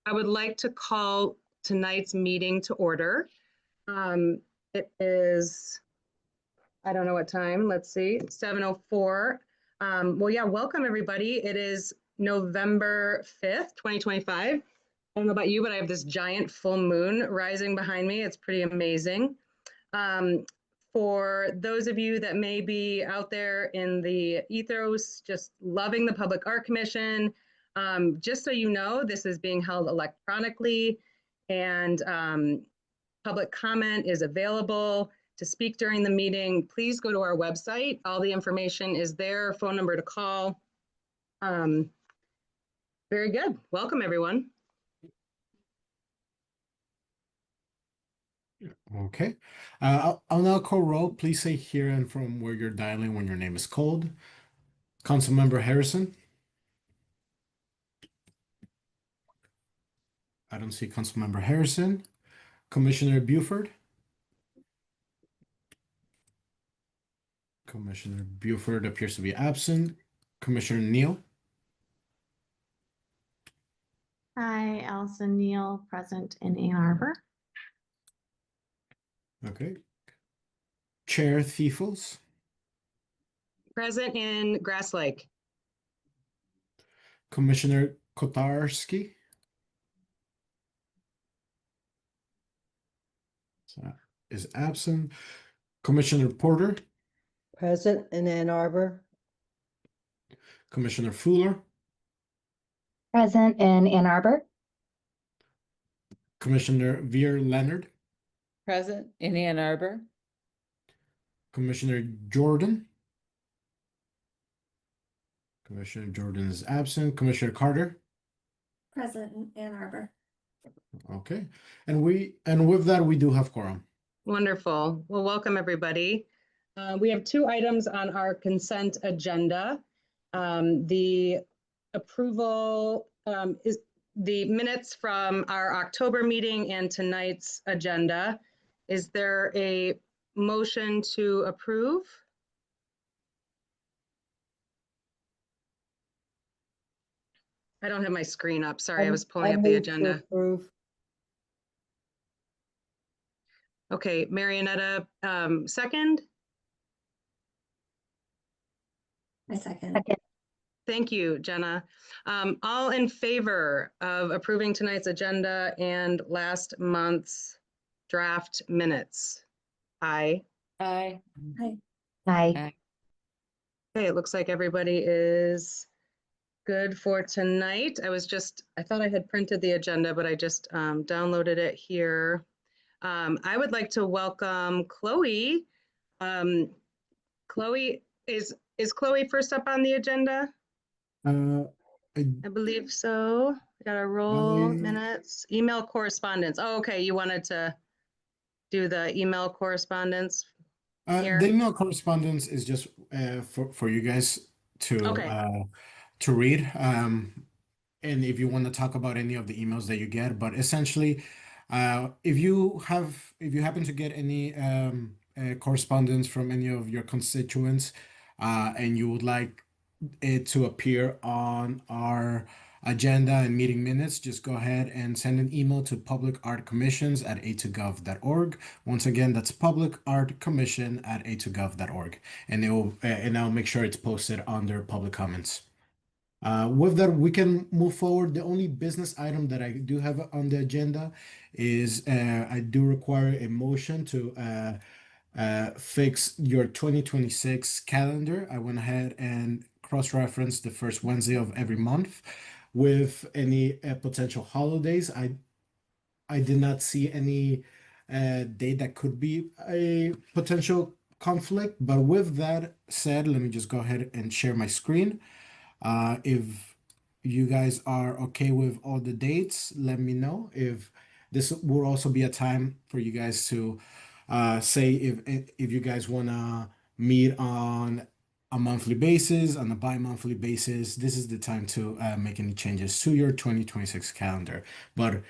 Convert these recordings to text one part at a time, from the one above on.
I would like to call tonight's meeting to order. It is, I don't know what time, let's see, 7:04. Well, yeah, welcome everybody. It is November 5th, 2025. I don't know about you, but I have this giant full moon rising behind me. It's pretty amazing. For those of you that may be out there in the ethos, just loving the Public Art Commission, just so you know, this is being held electronically and public comment is available to speak during the meeting. Please go to our website. All the information is there, phone number to call. Very good. Welcome, everyone. Okay. I'll now call roll. Please say here and from where you're dialing when your name is called. Councilmember Harrison. I don't see Councilmember Harrison. Commissioner Buford. Commissioner Buford appears to be absent. Commissioner Neal. Hi, Allison Neal, present in Ann Arbor. Okay. Chair Thiefels. Present in Grass Lake. Commissioner Kotarski. Is absent. Commissioner Porter. Present in Ann Arbor. Commissioner Fuller. Present in Ann Arbor. Commissioner Veer Leonard. Present in Ann Arbor. Commissioner Jordan. Commissioner Jordan is absent. Commissioner Carter. Present in Ann Arbor. Okay. And with that, we do have quorum. Wonderful. Well, welcome everybody. We have two items on our consent agenda. The approval is the minutes from our October meeting and tonight's agenda. Is there a motion to approve? I don't have my screen up. Sorry, I was pulling up the move to agenda. approve. Okay, Marionetta, second. I second. Second. Thank you, Jenna. All in favor of approving tonight's agenda and last month's draft minutes? Aye. Aye. Aye. Okay, it looks like everybody is good for tonight. I thought I had printed the agenda, but I just downloaded it here. I would like to welcome Chloe. Chloe, is Chloe first up on the agenda? I believe so. We got a roll minutes, email correspondence. Oh, okay. You wanted to do the email correspondence here? The email correspondence is just for you guys to read. And if you want to talk about any of the emails that you get, but essentially, if you happen to get any correspondence from any of your constituents, and you would like it to appear on our agenda and meeting minutes, just go ahead and send an email to publicartcommissions@a2gov.org. Once again, that's publicartcommission@a2gov.org, and I'll make sure it's posted under public comments. With that, we can move forward. The only business item that I do have on the agenda is I do require a motion to fix your 2026 calendar. I went ahead and cross-referenced the first Wednesday of every month with any potential holidays. I did not see any date that could be a potential conflict, but with that said, let me just go ahead and share my screen. If you guys are okay with all the dates, let me know. If this will also be a time for you guys to say if you guys want to meet on a monthly basis, on a bi-monthly basis, this is the time to make any changes to your 2026 calendar. But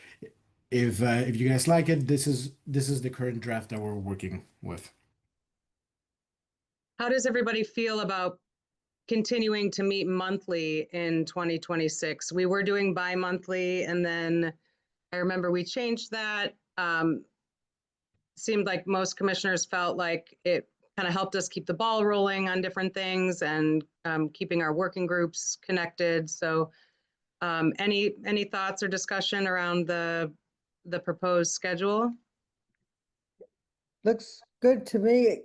if you guys like it, this is the current draft that we're working with. How does everybody feel about continuing to meet monthly in 2026? We were doing bi-monthly, and then I remember we changed that. Seemed like most commissioners felt like it kind of helped us keep the ball rolling on different things and keeping our working groups connected. So any thoughts or discussion around the proposed schedule? Looks good to me.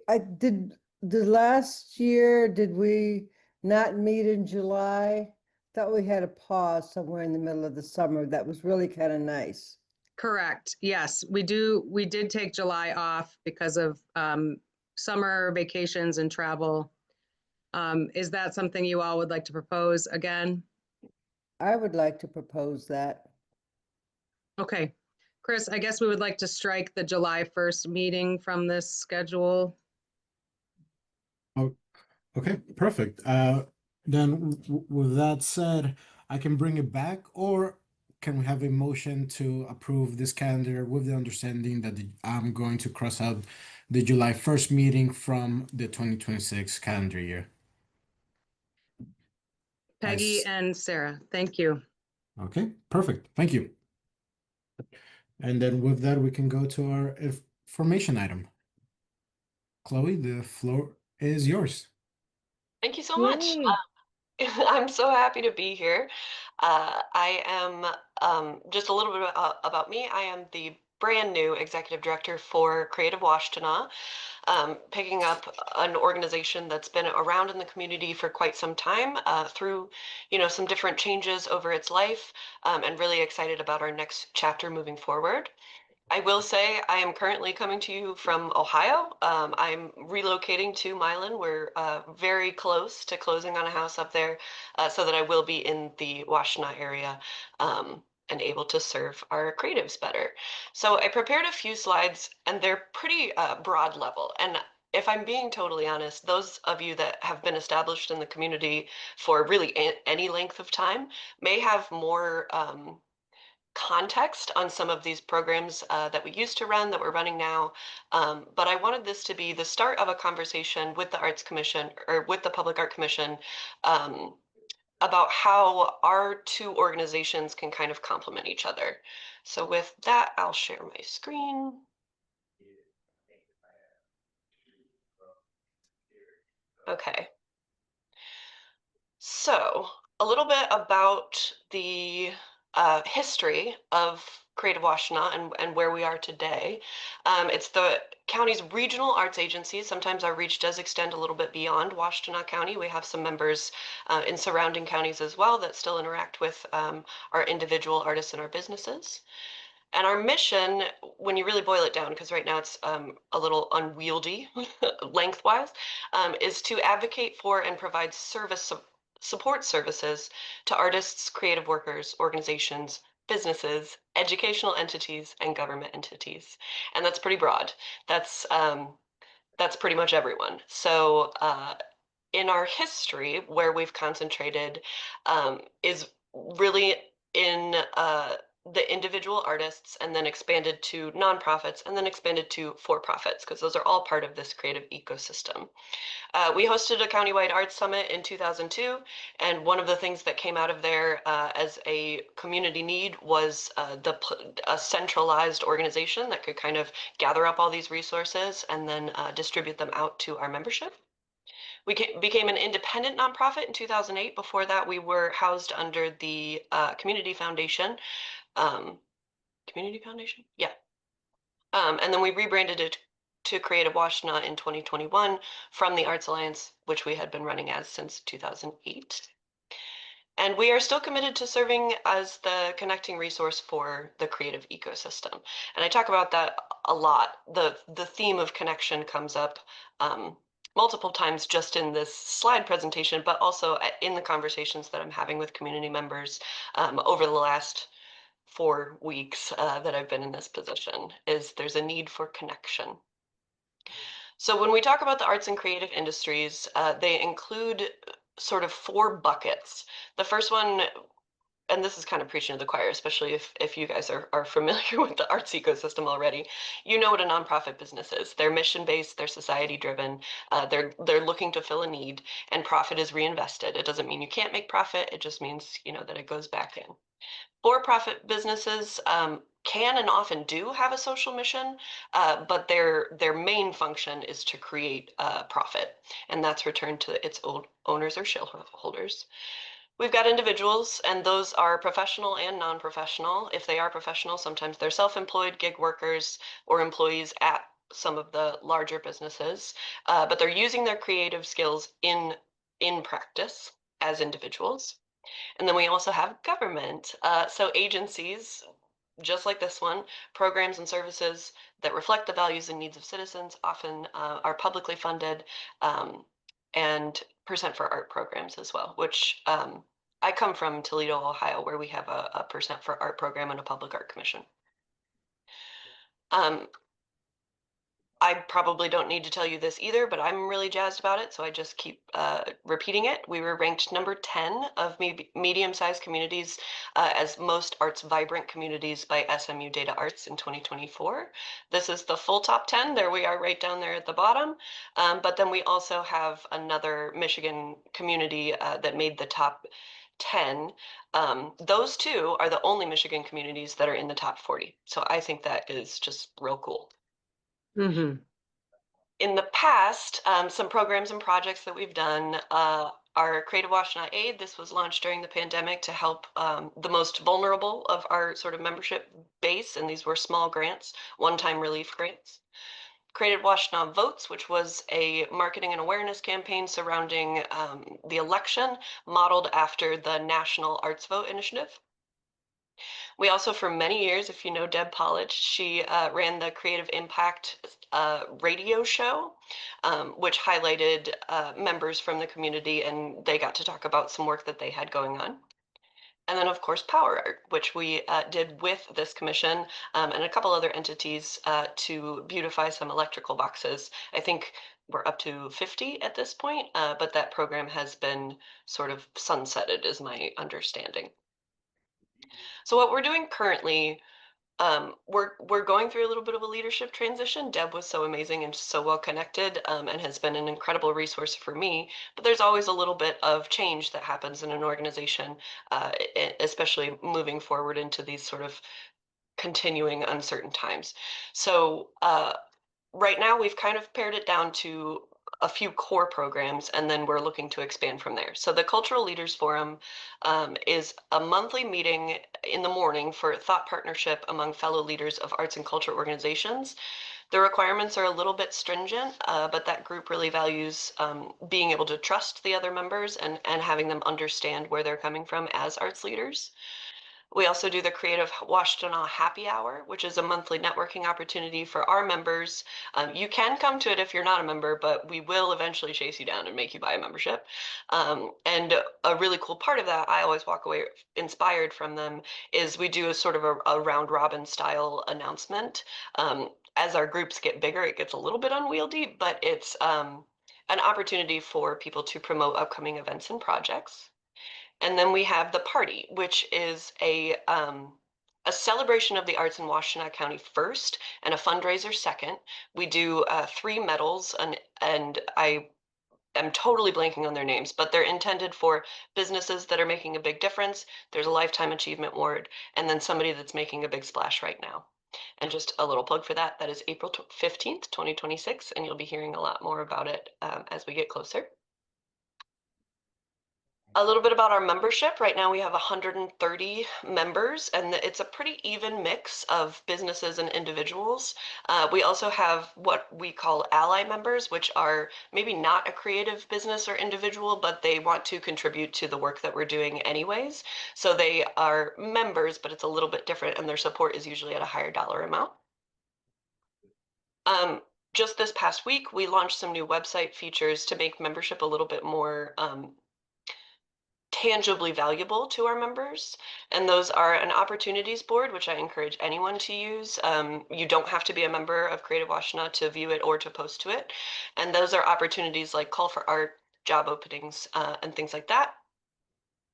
The last year, did we not meet in July? Thought we had a pause somewhere in the middle of the summer. That was really kind of nice. Correct. Yes, we did take July off because of summer vacations and travel. Is that something you all would like to propose again? I would like to propose that. Okay. Chris, I guess we would like to strike the July 1st meeting from this schedule. Oh, okay, perfect. Then with that said, I can bring it back, or can we have a motion to approve this calendar with the understanding that I'm going to cross out the July 1st meeting from the 2026 calendar year? Peggy and Sarah, thank you. Okay, perfect. Thank you. And then with that, we can go to our information item. Chloe, the floor is yours. Thank you so much. Yay. I'm so happy to be here. I am just a little bit about me. I am the brand new executive director for Creative Washtenaw, picking up an organization that's been around in the community for quite some time through, some different changes over its life, and really excited about our next chapter moving forward. I will say I am currently coming to you from Ohio. I'm relocating to Milan. We're very close to closing on a house up there, so that I will be in the Washtenaw area and able to serve our creatives better. So I prepared a few slides, and they're pretty broad level. And if I'm being totally honest, those of you that have been established in the community for really any length of time may have more context on some of these programs that we used to run, that we're running now. But I wanted this to be the start of a conversation with the Arts Commission, or with the Public Art Commission, about how our two organizations can kind of complement each other. So with that, I'll share my screen. Okay. So a little bit about the history of Creative Washtenaw and where we are today. It's the county's regional arts agency. Sometimes our reach does extend a little bit beyond Washtenaw County. We have some members in surrounding counties as well that still interact with our individual artists and our businesses. And our mission, when you really boil it down, because right now it's a little unwieldy lengthwise, is to advocate for and provide support services to artists, creative workers, organizations, businesses, educational entities, and government entities. And that's pretty broad. That's pretty much everyone. So in our history, where we've concentrated is really in the individual artists, and then expanded to nonprofits, and then expanded to for-profits, because those are all part of this creative ecosystem. We hosted a countywide arts summit in 2002, and one of the things that came out of there as a community need was a centralized organization that could kind of gather up all these resources and then distribute them out to our membership. We became an independent nonprofit in 2008. Before that, we were housed under the Community Foundation. Community Foundation? Yeah. And then we rebranded it to Creative Washtenaw in 2021 from the Arts Alliance, which we had been running as since 2008. And we are still committed to serving as the connecting resource for the creative ecosystem. And I talk about that a lot. The theme of connection comes up multiple times just in this slide presentation, but also in the conversations that I'm having with community members over the last 4 weeks that I've been in this position. Is there's a need for connection. So when we talk about the arts and creative industries, they include sort of 4 buckets. The first one, and this is kind of preaching to the choir, especially if you guys are familiar with the arts ecosystem already, you know what a nonprofit business is. They're mission-based, they're society-driven, they're looking to fill a need, and profit is reinvested. It doesn't mean you can't make profit, it just means, that it goes back in. For-profit businesses can and often do have a social mission, but their main function is to create profit, and that's returned to its old owners or shareholders. We've got individuals, and those are professional and non-professional. If they are professional, sometimes they're self-employed gig workers or employees at some of the larger businesses, but they're using their creative skills in practice as individuals. And then we also have government, so agencies, just like this one, programs and services that reflect the values and needs of citizens often are publicly funded, and Percent for Art programs as well, which I come from Toledo, Ohio, where we have a Percent for Art program and a public art commission. I probably don't need to tell you this either, but I'm really jazzed about it, so I just keep repeating it. We were ranked number 10 of medium-sized communities as most arts vibrant communities by SMU Data Arts in 2024. This is the full top 10. There we are right down there at the bottom. But then we also have another Michigan community that made the top 10. Those two are the only Michigan communities that are in the top 40. So I think that is just real cool. Mm-hmm. In the past, some programs and projects that we've done are Creative Washtenaw Aid. This was launched during the pandemic to help the most vulnerable of our sort of membership base, and these were small grants, one-time relief grants. Creative Washtenaw Votes, which was a marketing and awareness campaign surrounding the election, modeled after the National Arts Vote Initiative. We also, for many years, if you know Deb Pollage, she ran the Creative Impact radio show, which highlighted members from the community, and they got to talk about some work that they had going on. And then, of course, Power Art, which we did with this commission and a couple other entities to beautify some electrical boxes. I think we're up to 50 at this point, but that program has been sort of sunsetted, is my understanding. So what we're doing currently, we're going through a little bit of a leadership transition. Deb was so amazing and so well connected, and has been an incredible resource for me. But there's always a little bit of change that happens in an organization, especially moving forward into these sort of continuing uncertain times. So right now we've kind of pared it down to a few core programs, and then we're looking to expand from there. So the Cultural Leaders Forum is a monthly meeting in the morning for thought partnership among fellow leaders of arts and culture organizations. The requirements are a little bit stringent, but that group really values being able to trust the other members and having them understand where they're coming from as arts leaders. We also do the Creative Washtenaw Happy Hour, which is a monthly networking opportunity for our members. You can come to it if you're not a member, but we will eventually chase you down and make you buy a membership. And a really cool part of that, I always walk away inspired from them, is we do a sort of a round robin style announcement. As our groups get bigger, it gets a little bit unwieldy, but it's an opportunity for people to promote upcoming events and projects. And then we have the party, which is a celebration of the arts in Washtenaw County first and a fundraiser second. We do 3 medals, and I am totally blanking on their names, but they're intended for businesses that are making a big difference. There's a Lifetime Achievement Award, and then somebody that's making a big splash right now. And just a little plug for that, that is April 15th, 2026, and you'll be hearing a lot more about it as we get closer. A little bit about our membership. Right now we have 130 members, and it's a pretty even mix of businesses and individuals. We also have what we call ally members, which are maybe not a creative business or individual, but they want to contribute to the work that we're doing anyways. So they are members, but it's a little bit different, and their support is usually at a higher dollar amount. Just this past week, we launched some new website features to make membership a little bit more tangibly valuable to our members, and those are an opportunities board, which I encourage anyone to use. You don't have to be a member of Creative Washtenaw to view it or to post to it, and those are opportunities like call for art, job openings, and things like that.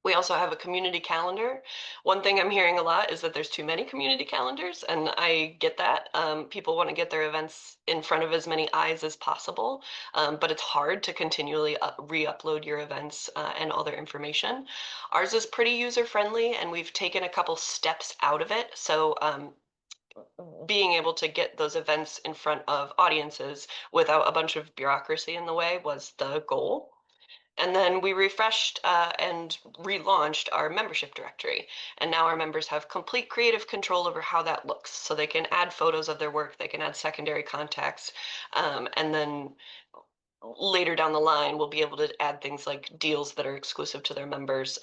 We also have a community calendar. One thing I'm hearing a lot is that there's too many community calendars, and I get that. People want to get their events in front of as many eyes as possible, but it's hard to continually re-upload your events and all their information. Ours is pretty user-friendly, and we've taken a couple steps out of it. So being able to get those events in front of audiences without a bunch of bureaucracy in the way was the goal. And then we refreshed and relaunched our membership directory. And now our members have complete creative control over how that looks. So they can add photos of their work, they can add secondary contacts, and then later down the line, we'll be able to add things like deals that are exclusive to their members,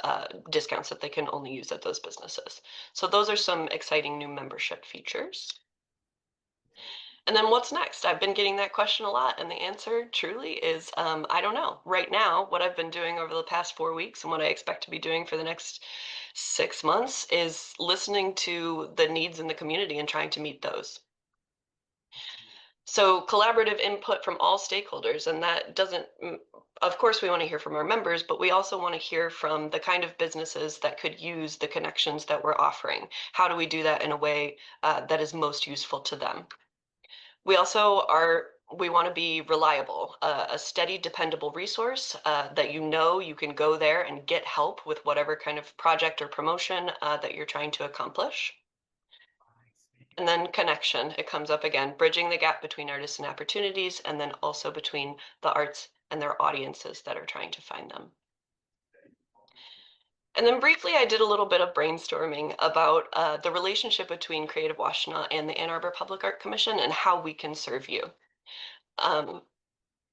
discounts that they can only use at those businesses. So those are some exciting new membership features. And then what's next? I've been getting that question a lot, and the answer truly is I don't know. Right now, what I've been doing over the past 4 weeks and what I expect to be doing for the next 6 months is listening to the needs in the community and trying to meet those. So collaborative input from all stakeholders, and that doesn't, of course, we want to hear from our members, but we also want to hear from the kind of businesses that could use the connections that we're offering. How do we do that in a way that is most useful to them? We also we want to be reliable, a steady, dependable resource that you can go there and get help with whatever kind of project or promotion that you're trying to accomplish. And then connection, it comes up again, bridging the gap between artists and opportunities, and then also between the arts and their audiences that are trying to find them. And then briefly, I did a little bit of brainstorming about the relationship between Creative Washtenaw and the Ann Arbor Public Art Commission and how we can serve you.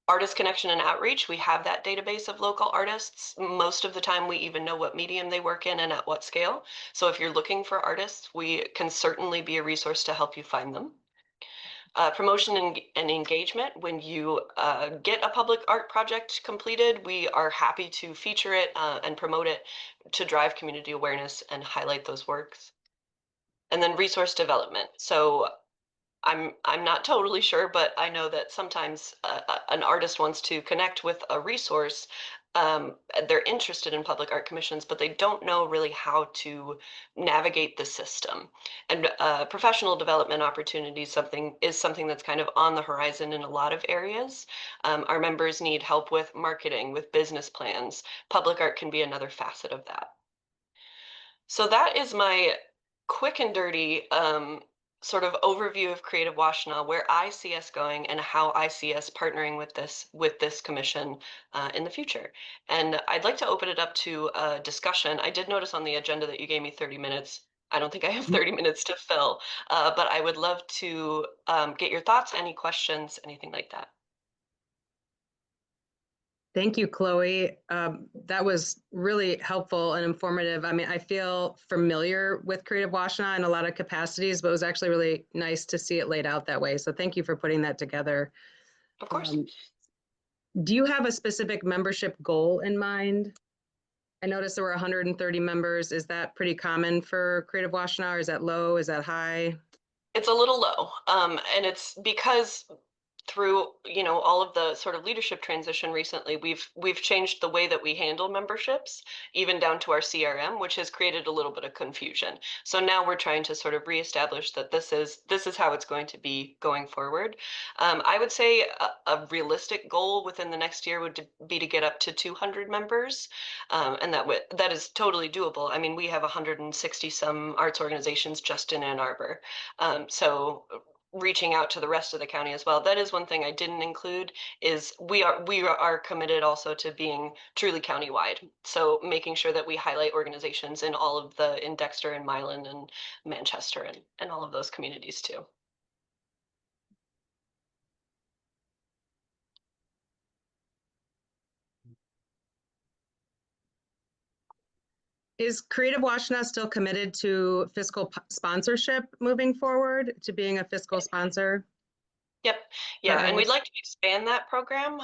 Artist connection and outreach, we have that database of local artists. Most of the time we even know what medium they work in and at what scale. So if you're looking for artists, we can certainly be a resource to help you find them. Promotion and engagement, when you get a public art project completed, we are happy to feature it and promote it to drive community awareness and highlight those works. And then resource development. So I'm not totally sure, but I know that sometimes an artist wants to connect with a resource. They're interested in public art commissions, but they don't know really how to navigate the system. And professional development opportunities is something that's kind of on the horizon in a lot of areas. Our members need help with marketing, with business plans. Public art can be another facet of that. So that is my quick and dirty sort of overview of Creative Washtenaw, where I see us going and how I see us partnering with this commission in the future. And I'd like to open it up to a discussion. I did notice on the agenda that you gave me 30 minutes. I don't think I have 30 minutes to fill, but I would love to get your thoughts, any questions, anything like that. Thank you, Chloe. That was really helpful and informative. I mean, I feel familiar with Creative Washtenaw in a lot of capacities, but it was actually really nice to see it laid out that way. So thank you for putting that together. Of course. Do you have a specific membership goal in mind? I noticed there were 130 members. Is that pretty common for Creative Washtenaw, or is that low? Is that high? It's a little low, and it's because through all of the sort of leadership transition recently, we've changed the way that we handle memberships, even down to our CRM, which has created a little bit of confusion. So now we're trying to sort of reestablish that this is how it's going to be going forward. I would say a realistic goal within the next year would be to get up to 200 members, and that is totally doable. I mean, we have 160 some arts organizations just in Ann Arbor, so reaching out to the rest of the county as well. That is one thing I didn't include, is we are committed also to being truly countywide. So making sure that we highlight organizations in Dexter and Milan and Manchester and all of those communities too. Is Creative Washtenaw still committed to fiscal sponsorship moving forward, to being a fiscal sponsor? Yep. Yeah, and we'd artists? like to expand that program.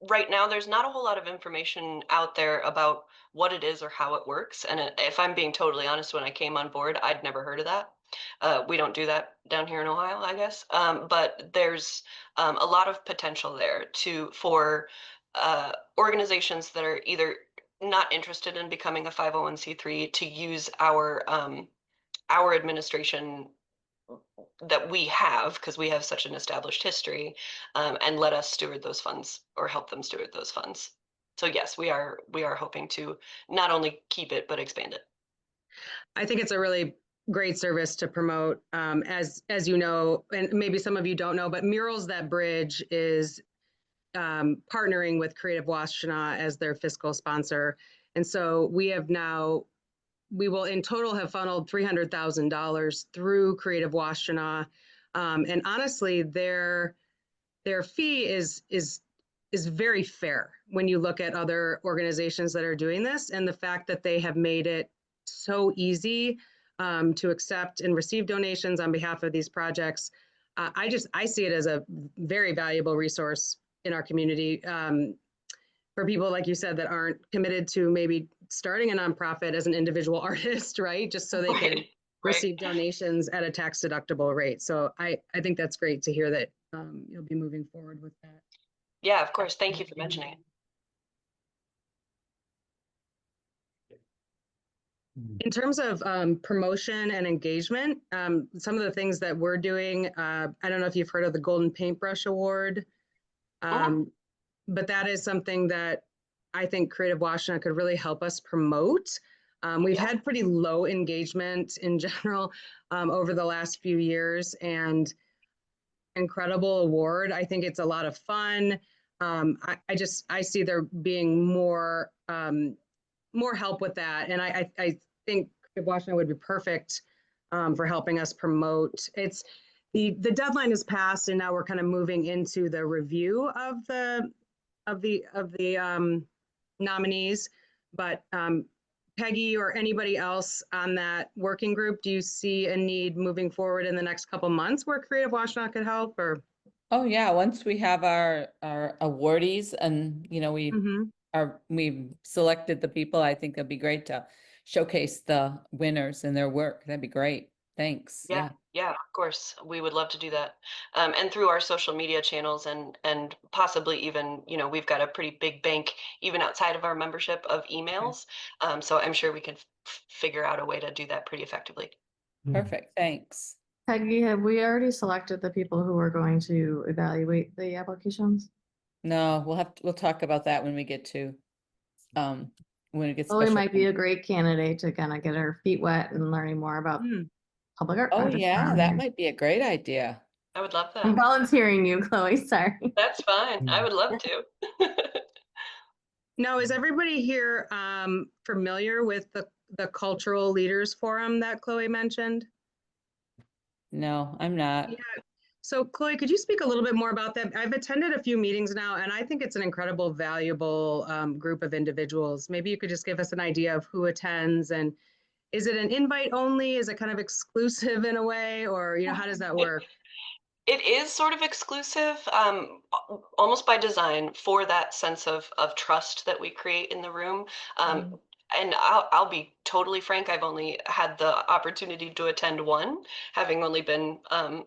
Right now, there's not a whole lot of information out there about what it is or how it works. And if I'm being totally honest, when I came on board, I'd never heard of that. We don't do that down here in Ohio, I guess. But there's a lot of potential there for organizations that are either not interested in becoming a 501c3 to use our administration that we have, because we have such an established history, and let us steward those funds or help them steward those funds. So yes, we are hoping to not only keep it but expand it. I think it's a really great service to promote. As you know, and maybe some of you don't know, but Murals That Bridge is partnering with Creative Washtenaw as their fiscal sponsor. And so we will in total have funneled $300,000 through Creative Washtenaw. And honestly, their fee is very fair when you look at other organizations that are doing this, and the fact that they have made it so easy to accept and receive donations on behalf of these projects. I see it as a very valuable resource in our community for people, like you said, that aren't committed to maybe starting a nonprofit as an individual artist, right? Just so they can Right. receive donations at a tax deductible rate. So I think that's great to hear that you'll be moving forward with that. Yeah, of course. Thank you for mentioning it. In terms of promotion and engagement, some of the things that we're doing, I don't know if you've heard of the Golden Paintbrush Award, but that is something that I think Creative Washtenaw could really help us promote. We've Yeah. had pretty low engagement in general over the last few years, and incredible award. I think it's a lot of fun. I see there being more help with that, and I think Washington would be perfect for helping us promote. It's the deadline is passed, and now we're kind of moving into the review of the nominees. But Peggy or anybody else on that working group, do you see a need moving forward in the next couple months where Creative Washtenaw could help? Or Oh, yeah, once we have our awardees and, you know, we've selected the people, I think it'd be great to showcase the winners and their work. That'd be great. Thanks. Yeah, yeah, of course. We would love to do that. And through our social media channels and possibly even, you know, we've got a pretty big bank even outside of our membership of emails. So I'm sure we can figure out a way to do that pretty effectively. Perfect. Thanks. Peggy, have we already selected the people who are going to evaluate the applications? No, we'll talk about that when we get to when it gets Chloe special. might be a great candidate to kind of get her feet wet and learning more about public art Oh, projects yeah, around that here. might be a great idea. I would love I'm that. volunteering you, Chloe, sorry. That's fine. I would love to. now, is everybody here familiar with the Cultural Leaders Forum that Chloe mentioned? No, I'm not. Yeah. So Chloe, could you speak a little bit more about that? I've attended a few meetings now, and I think it's an incredible, valuable group of individuals. Maybe you could just give us an idea of who attends, and is it an invite only? Is it kind of exclusive in a way, or how does that work? It is sort of exclusive, almost by design, for that sense of trust that we create in the room. And I'll be totally frank, I've only had the opportunity to attend one, having only been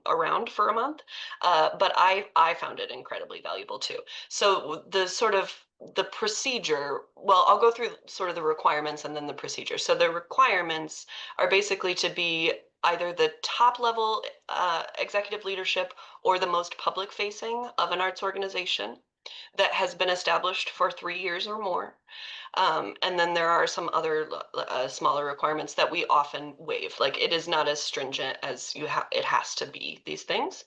around for a month. But I found it incredibly valuable too. So the procedure, well, I'll go through sort of the requirements and then the procedure. So the requirements are basically to be either the top level executive leadership or the most public facing of an arts organization that has been established for 3 years or more. And then there are some other smaller requirements that we often waive. Like, it is not as stringent as it has to be, these things.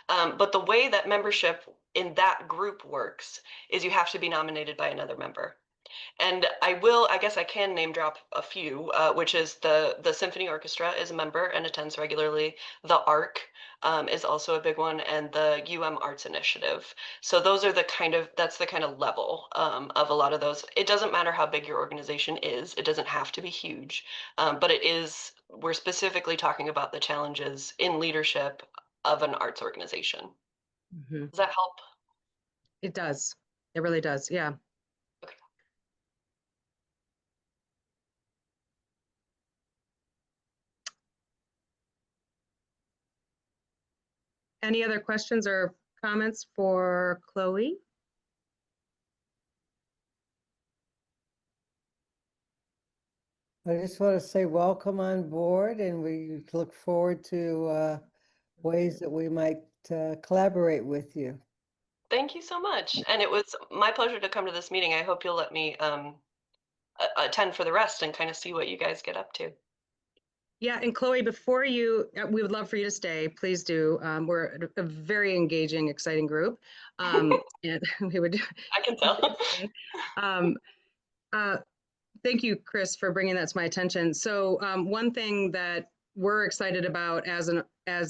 But the way that membership in that group works is you have to be nominated by another member. And I guess I can name drop a few, which is the Symphony Orchestra is a member and attends regularly. The ARC is also a big one, and the Arts Initiative. So those are that's the kind of level of a lot of those. It doesn't matter how big your organization is. It doesn't have to be huge, but we're specifically talking about the challenges in leadership of an arts organization. Does that help? It does. It really does. Yeah. Okay. Any other questions or comments for Chloe? I just want to say welcome on board, and we look forward to ways that we might collaborate with you. Thank you so much. And it was my pleasure to come to this meeting. I hope you'll let me attend for the rest and kind of see what you guys get up to. Yeah, and Chloe, before you, we would love for you to stay. Please do. We're a very engaging, exciting group. And we would. I can tell. Um, uh, Thank you, Chris, for bringing that to my attention. So one thing that we're excited about as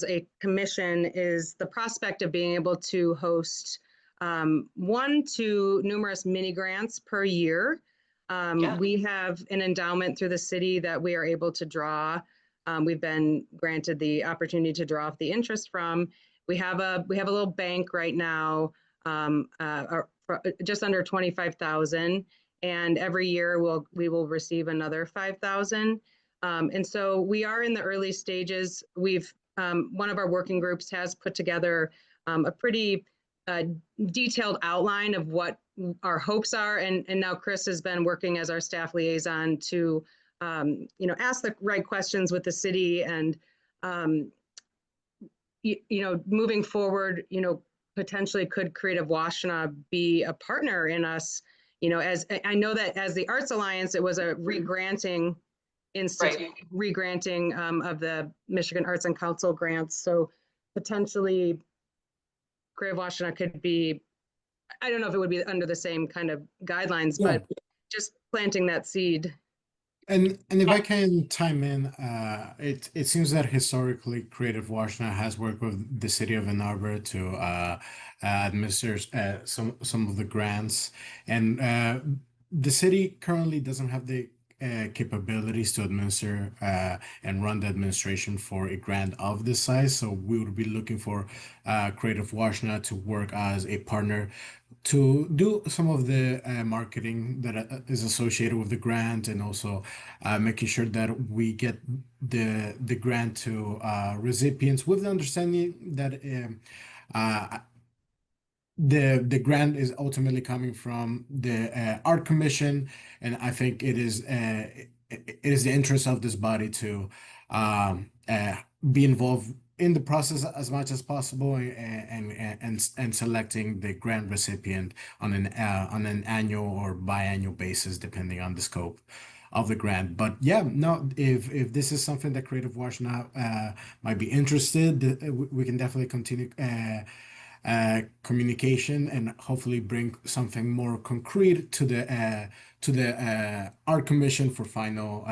a commission is the prospect of being able to host 1 to numerous mini grants per year. Yeah. We have an endowment through the city that we are able to draw. We've been granted the opportunity to draw off the interest from. We have a little bank right now, just under 25,000. And every year we will receive another 5,000. And so we are in the early stages. We've one of our working groups has put together a pretty detailed outline of what our hopes are. And now Chris has been working as our staff liaison to ask the right questions with the city and moving forward, potentially could Creative Washtenaw be a partner in us? As I know that as the Arts Alliance, it was a regranting institute, regranting of the Michigan Arts and Council grants. So potentially Creative Washtenaw could be, I don't know if it would be under the same kind of guidelines, Yeah. but just planting that seed. And if I can chime in, it seems that historically Creative Washtenaw has worked with the city of Ann Arbor to administer some of the grants, and the city currently doesn't have the capabilities to administer and run the administration for a grant of this size. So we would be looking for Creative Washtenaw to work as a partner to do some of the marketing that is associated with the grant, and also making sure that we get the grant to recipients with the understanding that the grant is ultimately coming from the art commission, and I think it is the interest of this body to be involved in the process as much as possible, and selecting the grant recipient on an annual or biannual basis depending on the scope of the grant. But yeah, no, if this is something that Creative Washtenaw might be interested, we can definitely continue communication and hopefully bring something more concrete to the art commission for final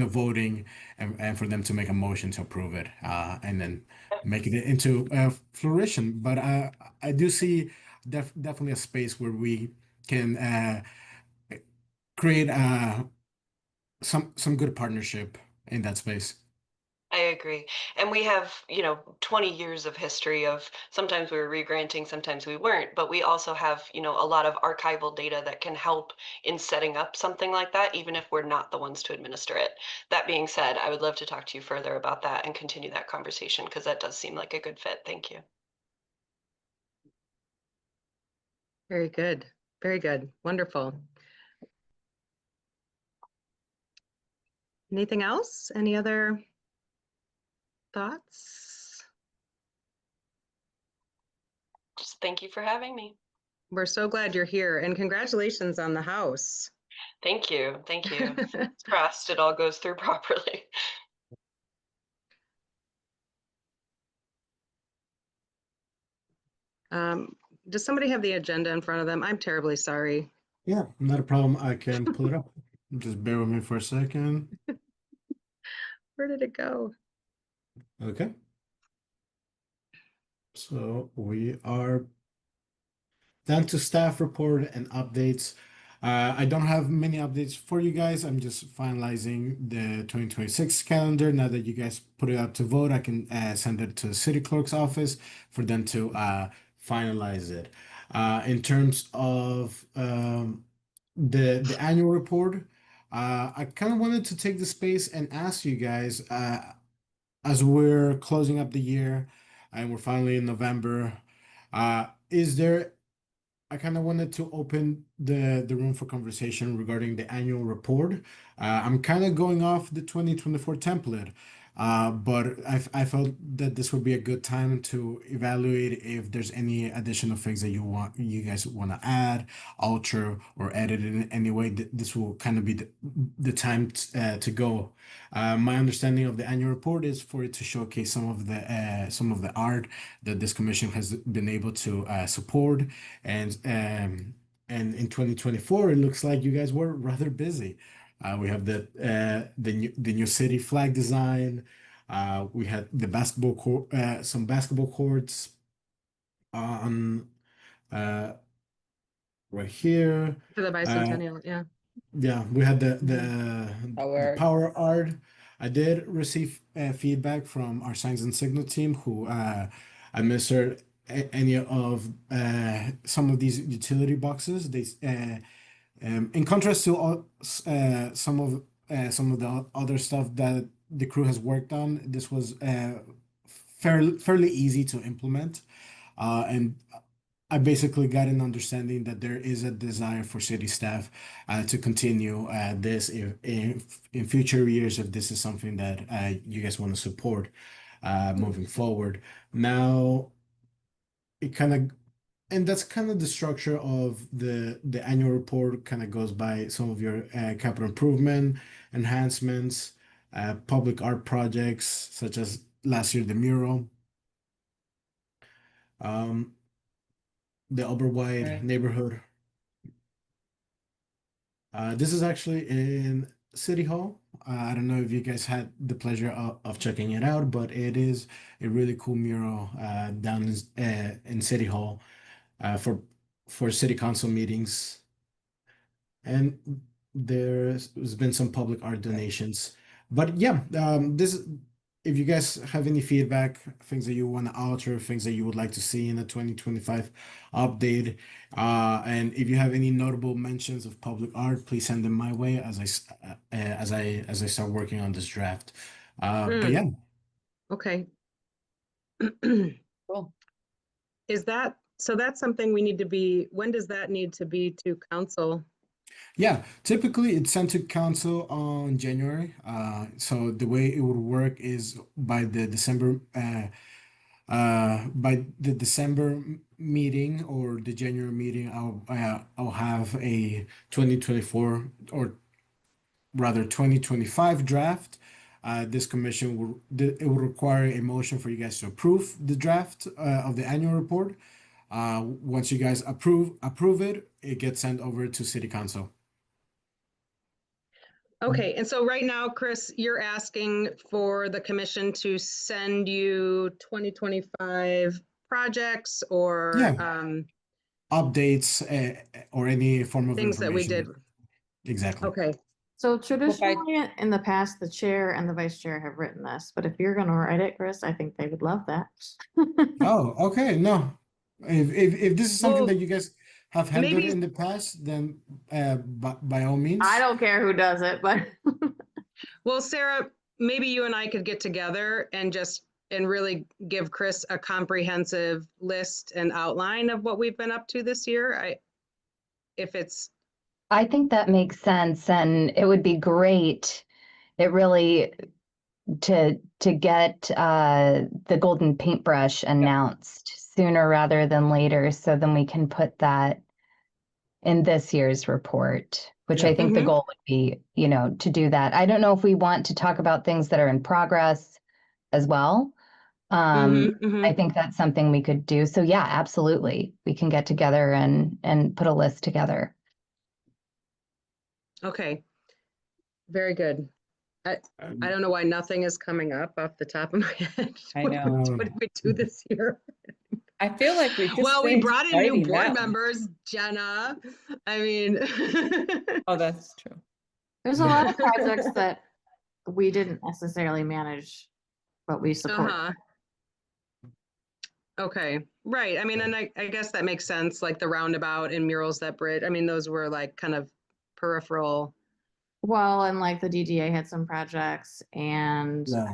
voting, and for them to make a motion to approve it, and then making it into fruition. But I do see definitely a space where we can create some good partnership in that space. I agree. And we have, 20 years of history of sometimes we were regranting, sometimes we weren't, but we also have, a lot of archival data that can help in setting up something like that, even if we're not the ones to administer it. That being said, I would love to talk to you further about that and continue that conversation because that does seem like a good fit. Thank you. Very good. Very good. Wonderful. Anything else? Any other thoughts? Just thank you for having me. We're so glad you're here, and congratulations on the house. Thank you. Thank you. Fingers crossed it all goes through properly. Does somebody have the agenda in front of them? I'm terribly sorry. Yeah, not a problem. I can pull it up. Just bear with me for a second. Where did it go? Okay. So we are down to staff report and updates. I don't have many updates for you guys. I'm just finalizing the 2026 calendar. Now that you guys put it up to vote, I can send it to the city clerk's office for them to finalize it. In terms of the annual report, I kind of wanted to take the space and ask you guys, as we're closing up the year and we're finally in November, I kind of wanted to open the room for conversation regarding the annual report. I'm kind of going off the 2024 template. But I felt that this would be a good time to evaluate if there's any additional things that you guys want to add, alter, or edit in any way. This will kind of be the time to go. My understanding of the annual report is for it to showcase some of the art that this commission has been able to support, and in 2024, it looks like you guys were rather busy. We have the new city flag design. We had the basketball court, some basketball courts on right here. For the bicentennial, yeah. Yeah, we had the Power. power art. I did receive feedback from our signs and signal team who administered any of some of these utility boxes. In contrast to some of the other stuff that the crew has worked on, this was fairly easy to implement, and I basically got an understanding that there is a desire for city staff to continue this if in future years, if this is something that you guys want to support moving forward. Now, it kind of and that's kind of the structure of the annual report. Kind of goes by some of your capital improvement enhancements, public art projects such as last year the mural, um, the Oberwide Right. neighborhood. This is actually in City Hall. I don't know if you guys had the pleasure of checking it out, but it is a really cool mural down in City Hall for city council meetings. And there's been some public art donations. But yeah, if you guys have any feedback, things that you want to alter, things that you would like to see in the 2025 update, and if you have any notable mentions of public art, please send them my way as I start working on this draft. But yeah, Okay. Cool. So that's something we need to be, when does that need to be to council? yeah, typically it's sent to council on January. So the way it would work is by the December meeting or the January meeting, I'll have a 2024 or rather 2025 draft. This commission it will require a motion for you guys to approve the draft of the annual report. Once you guys approve it, it gets sent over to City Council. Okay, and so right now, Chris, you're asking for the commission to send you 2025 projects or Yeah. Updates or any form of things that we information. did. Exactly. Okay, So traditionally, in the past, the chair and the vice chair have written this, but if you're gonna write it, Chris, I think they would love that. Oh, okay. No, if this is something Well, that you guys have handled maybe- in the past, then by all means. I don't care who does it, but well, Sarah, maybe you and I could get together and really give Chris a comprehensive list and outline of what we've been up to this year. I think that makes sense, and it would be great, it really, to get the golden paintbrush announced sooner rather than later, so then we can put that in this year's report, which I think the goal would be, to do that. I don't know if we want to talk about things that are in progress as well. I think that's something we could do. So yeah, absolutely. We can get together and put a list together. Okay, very good. I don't know why nothing is coming up off the top of my head. I What know. did we do this year? I feel like we just Well, we finished brought in new writing board that one. members, Jenna. I mean. Oh, that's true. there's a lot of projects that we didn't necessarily manage, but we support. Uh-huh. Okay, right. I mean, and I guess that makes sense, like the roundabout and murals that bridge. I mean, those were like kind of peripheral. Well, and like the DDA had some projects and Yeah.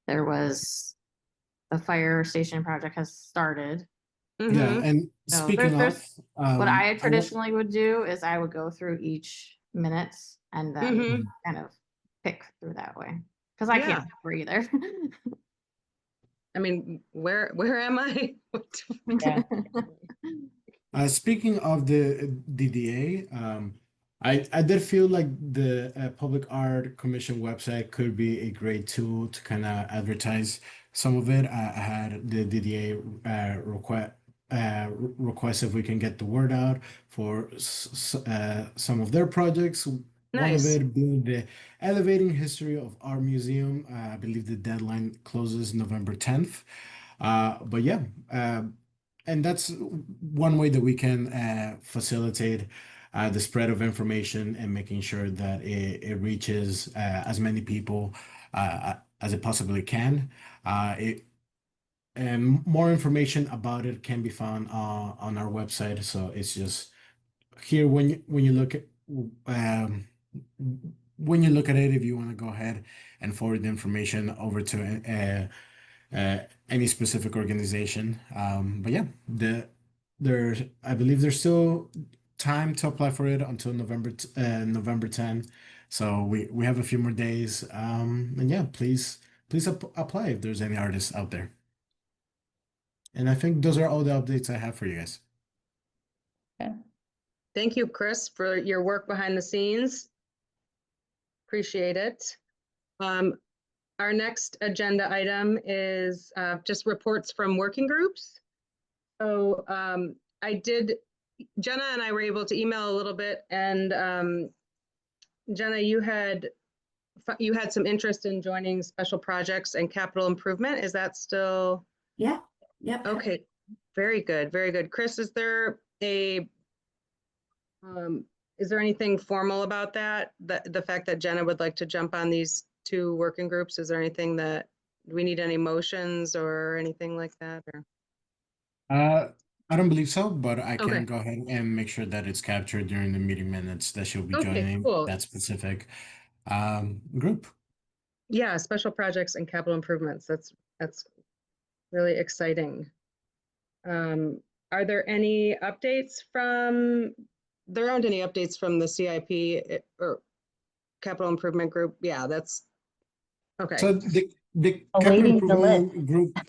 there was the fire station project has started. Yeah, Mhm. and So speaking there's- of, What I wa- traditionally would do is I would go through each minutes and then Mhm. kind of pick through that way. Because I Yeah. can't remember either. I mean, where am I? Yeah. Speaking of the DDA, I did feel like the Public Art Commission website could be a great tool to kind of advertise some of it. I had the DDA request if we can get the word out for some of their projects. One of Nice. it being the Elevating History of Our Museum. I believe the deadline closes November 10th. But yeah, and that's one way that we can facilitate the spread of information and making sure that it reaches as many people as it possibly can. And more information about it can be found on our website. So it's just here when you look at when you look at it, if you want to go ahead and forward the information over to any specific organization. But yeah, there's I believe there's still time to apply for it until November 10. So we have a few more days. And yeah, please apply if there's any artists out there. And I think those are all the updates I have for you guys. Thank you, Chris, for your work behind the scenes. Appreciate it. Our next agenda item is just reports from working groups. So Jenna and I were able to email a little bit, and Jenna, you had some interest in joining special projects and capital improvement. Is that still? Yeah, yep. Okay, very good, very good. Chris, is there anything formal about that? The fact that Jenna would like to jump on these two working groups, is there anything do we need any motions or anything like that? Or? I don't believe so, but I can Okay. go ahead and make sure that it's captured during the meeting minutes that she'll be Okay, joining cool. that specific group. Yeah, special projects and capital improvements. That's really exciting. Are there any updates there aren't any updates from the CIP or capital improvement group? Yeah, that's okay. So the capital Awaiting the improvement group,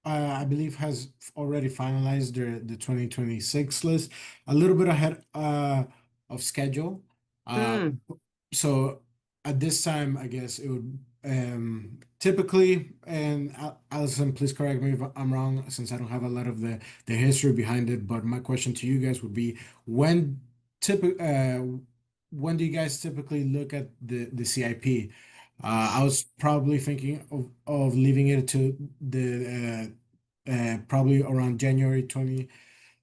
I believe, has already finalized the 2026 list a little bit ahead of schedule. So at this time, I guess it would typically, and Allison, please correct me if I'm wrong, since I don't have a lot of the history behind it. But my question to you guys would be, when do you guys typically look at the CIP? I was probably thinking of leaving it to the probably around January 20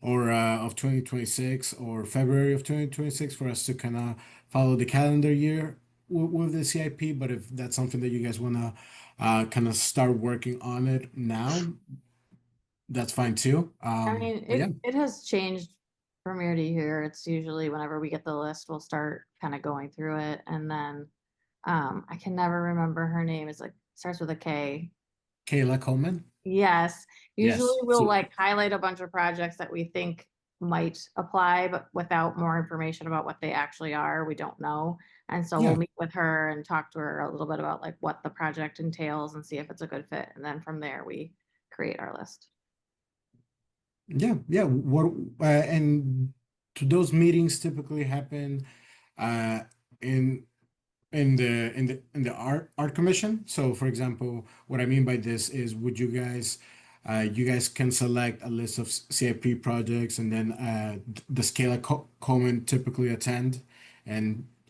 or of 2026 or February of 2026 for us to kind of follow the calendar year with the CIP. But if that's something that you guys want to kind of start working on it now, that's fine too. I mean, but yeah. it has changed from year to year. It's usually whenever we get the list, we'll start kind of going through it. And then I can never remember her name. It's like starts with a K. Kayla Coleman. Yes. Usually Yes. we'll So- like highlight a bunch of projects that we think might apply, but without more information about what they actually are, we don't know. And so Yeah. we'll meet with her and talk to her a little bit about like what the project entails and see if it's a good fit. And then from there, we create our list. Yeah. What and do those meetings typically happen in the art commission? So for example, what I mean by this is, would you guys can select a list of CIP projects, and then does Kayla Coleman typically attend,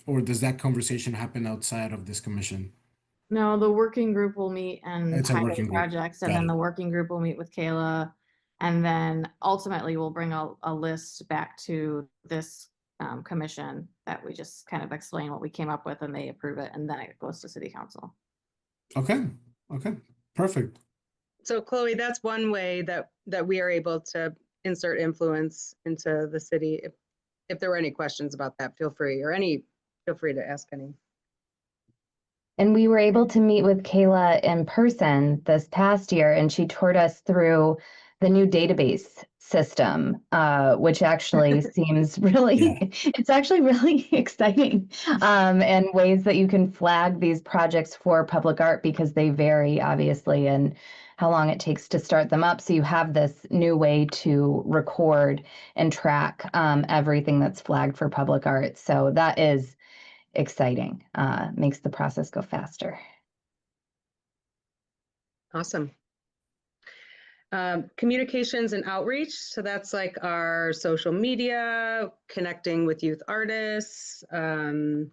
or does that conversation happen outside of this commission? No, the working group will meet and It's a highlight working group. projects, and Got then it. the working group will meet with Kayla. And then ultimately we'll bring a list back to this commission that we just kind of explain what we came up with, and they approve it, and then it goes to city council. Okay, perfect. So Chloe, that's one way that we are able to insert influence into the city. If there were any questions about that, feel free to ask any. And we were able to meet with Kayla in person this past year, and she toured us through the new database system, which actually seems really, it's actually really exciting, and ways that you can flag these projects for public art because they vary obviously and how long it takes to start them up. So you have this new way to record and track everything that's flagged for public art. So that is exciting, makes the process go faster. Awesome. Communications and outreach. So that's like our social media, connecting with youth artists. Any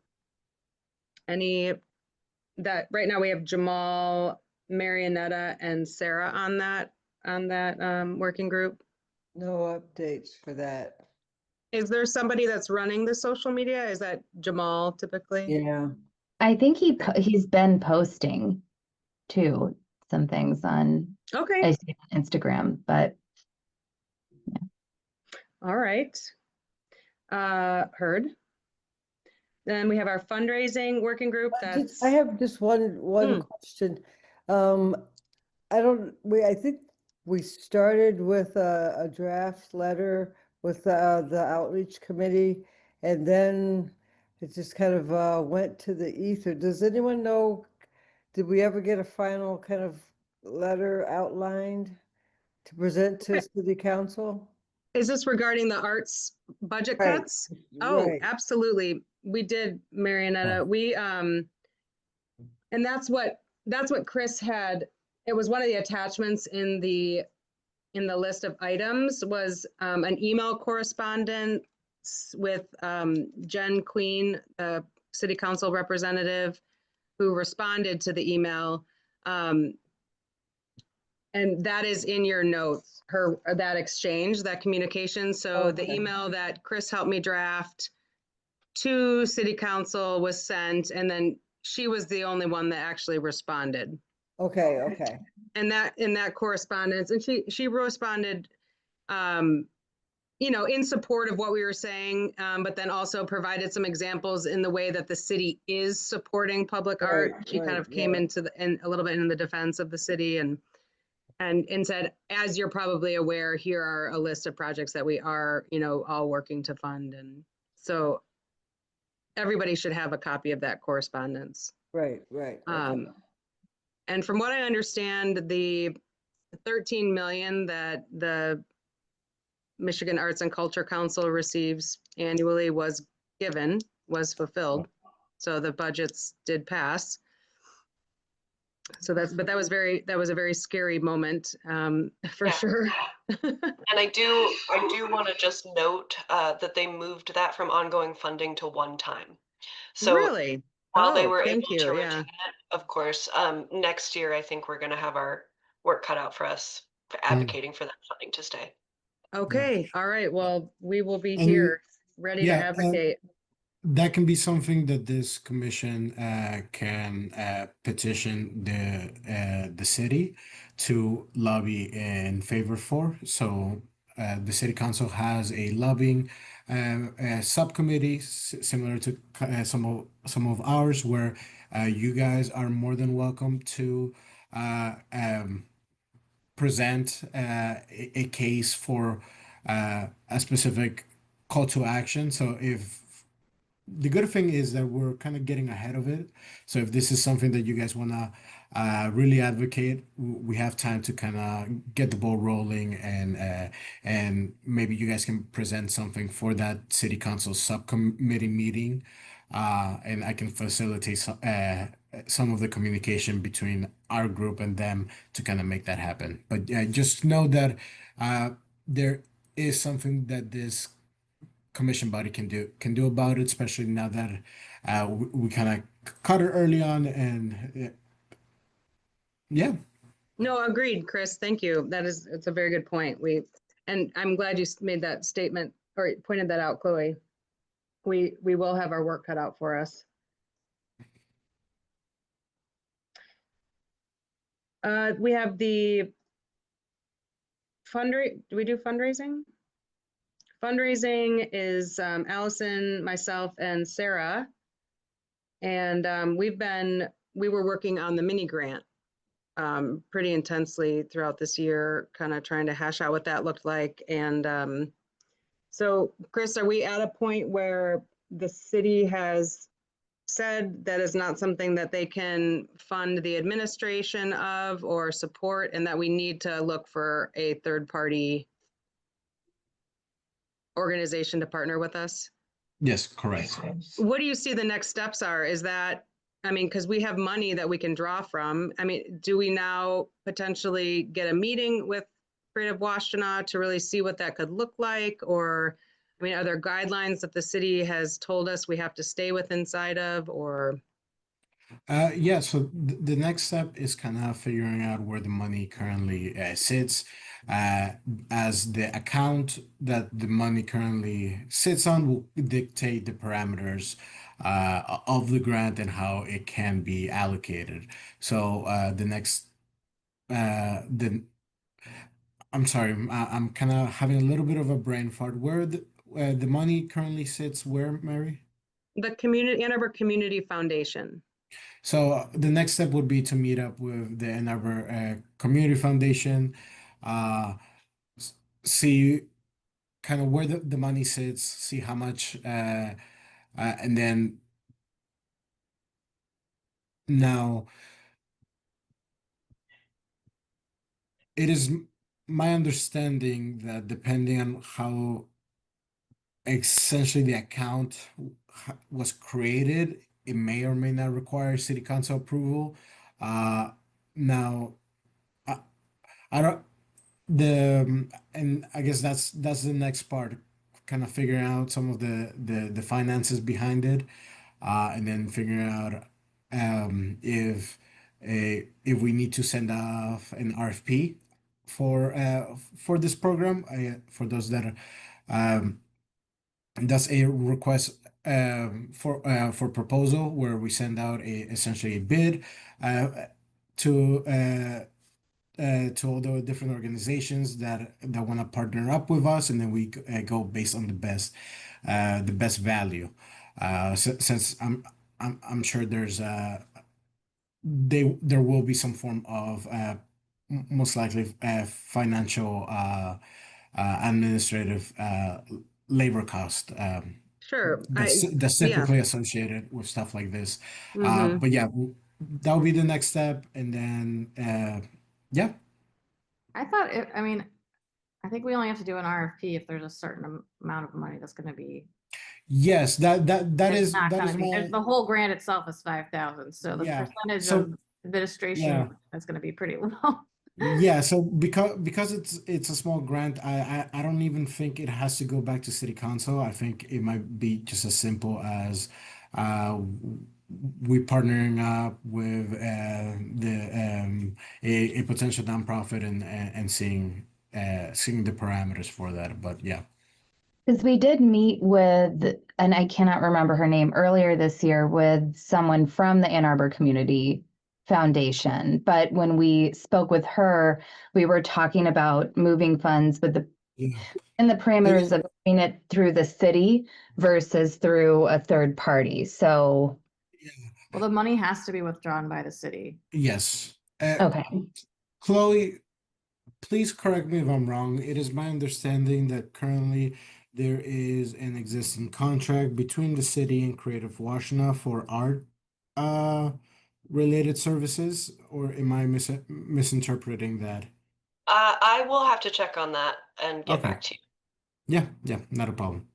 that right now we have Jamal, Marionetta, and Sarah on that working group. No updates for that. Is there somebody that's running the social media? Is that Jamal typically? Yeah. I think he's been posting too some things on Okay. Instagram, but All right. Heard. Then we have our fundraising working group. That's I have just one question. I think we started with a draft letter with the outreach committee, and then it just kind of went to the ether. Does anyone know, did we ever get a final kind of letter outlined to present to city council? Is this regarding the arts budget Right, cuts? Oh, right. absolutely. We did, Marionetta. We and that's what Chris had. It was one of the attachments in the list of items was an email correspondence with Jen Queen, the city council representative, who responded to the email. And that is in your notes, that exchange, that communication. So the email that Chris helped me draft to city council was sent, and then she was the only one that actually responded. Okay. And that in that correspondence, and she responded, in support of what we were saying, but then also provided some examples in the way that the city is supporting public art. She kind of came into a little bit in the defense of the city and said, as you're probably aware, here are a list of projects that we are, all working to fund. And so everybody should have a copy of that correspondence. Right. Okay. And from what I understand, the 13 million that the Michigan Arts and Culture Council receives annually was fulfilled. So the budgets did pass. So that was a very scary moment, for sure. And I do want to just note that they moved that from ongoing funding to one time. So really, while they were thank able you. to Yeah. retain it, of course, next year I think we're going to have our work cut out for us for advocating for that funding to stay. Okay. All right. Well, we will be And here ready to yeah, advocate. that can be something that this commission can petition the city to lobby in favor for. So the city council has a lobbying subcommittee similar to some of ours, where you guys are more than welcome to present a case for a specific call to action. So if the good thing is that we're kind of getting ahead of it. So if this is something that you guys want to really advocate, we have time to kind of get the ball rolling, and maybe you guys can present something for that city council subcommittee meeting, and I can facilitate some of the communication between our group and them to kind of make that happen. But just know that there is something that this commission body can do about it, especially now that we kind of cut it early on, and yeah. No, agreed, Chris. Thank you. It's a very good point. And I'm glad you made that statement or pointed that out, Chloe. We will have our work cut out for us. We have the do we do fundraising? Fundraising is Allison, myself, and Sarah. And we were working on the mini grant. pretty intensely throughout this year, kind of trying to hash out what that looked like. And so, Chris, are we at a point where the city has said that is not something that they can fund the administration of or support, and that we need to look for a third-party organization to partner with us? Yes, correct. What do you see the next steps are? Is that, I mean, because we have money that we can draw from. I mean, do we now potentially get a meeting with Creative Washtenaw to really see what that could look like? Or, I mean, are there guidelines that the city has told us we have to stay with inside of, or? Yeah, so the next step is kind of figuring out where the money currently sits, as the account that the money currently sits on will dictate the parameters of the grant and how it can be allocated. So the next, I'm sorry, I'm kind of having a little bit of a brain fart. Where the money currently sits, where, Mary? The community, Ann Arbor Community Foundation. So the next step would be to meet up with the Ann Arbor Community Foundation, see kind of where the money sits, see how much, and then now it is my understanding that depending on how essentially the account was created, it may or may not require city council approval. Now, I don't and I guess that's the next part, kind of figuring out some of the finances behind it, and then figuring out if we need to send off an RFP for this program. For those that are, that's a request for proposal where we send out essentially a bid uh, to all the different organizations that want to partner up with us, and then we go based on the best value. Since I'm sure there will be some form of most likely financial administrative labor cost Sure. that's Yeah. typically associated with stuff like this. Mhm. But yeah, that would be the next step, and then yeah. I thought, I mean, I think we only have to do an RFP if there's a certain amount of money that's gonna be. Yes, that There's is not that gonna is be, my the whole grant itself is 5,000, so the yeah. percentage So of administration yeah. is gonna be pretty low. Yeah, so because it's a small grant, I don't even think it has to go back to city council. I think it might be just as simple as uh we partnering up with a potential nonprofit and seeing the parameters for that. But yeah. Because we did meet with, and I cannot remember her name, earlier this year with someone from the Ann Arbor Community Foundation. But when we spoke with her, we were talking about moving funds with Yeah. in the parameters of doing it through the city versus through a third party. So, Well, the money has to be withdrawn by the city. Yes. okay. Chloe, please correct me if I'm wrong. It is my understanding that currently there is an existing contract between the city and Creative Washtenaw for art related services, or am I misinterpreting that? I will have to check on that and get Okay. back to you. Yeah, not a problem.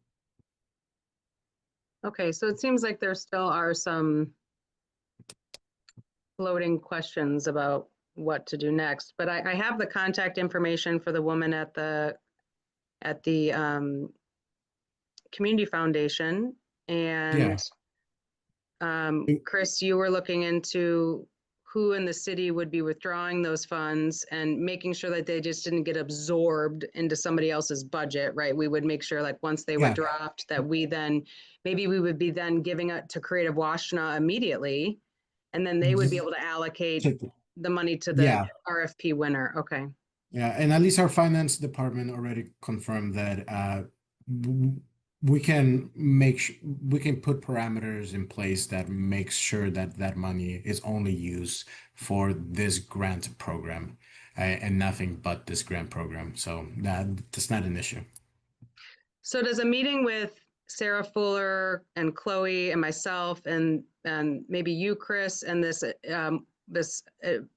Okay, so it seems like there still are some floating questions about what to do next, but I have the contact information for the woman at the Community Foundation. And Chris, you were looking into who in the city would be withdrawing those funds and making sure that they just didn't get absorbed into somebody else's budget, right? We would make sure, like, once they were Yeah. dropped, that maybe we would be then giving it to Creative Washtenaw immediately, and then they would be able to allocate the money to the Yeah. RFP winner. Okay. Yeah, and at least our finance department already confirmed that we can we can put parameters in place that makes sure that that money is only used for this grant program and nothing but this grant program. So that's not an issue. So does a meeting with Sarah Fuller and Chloe and myself and maybe you, Chris, and this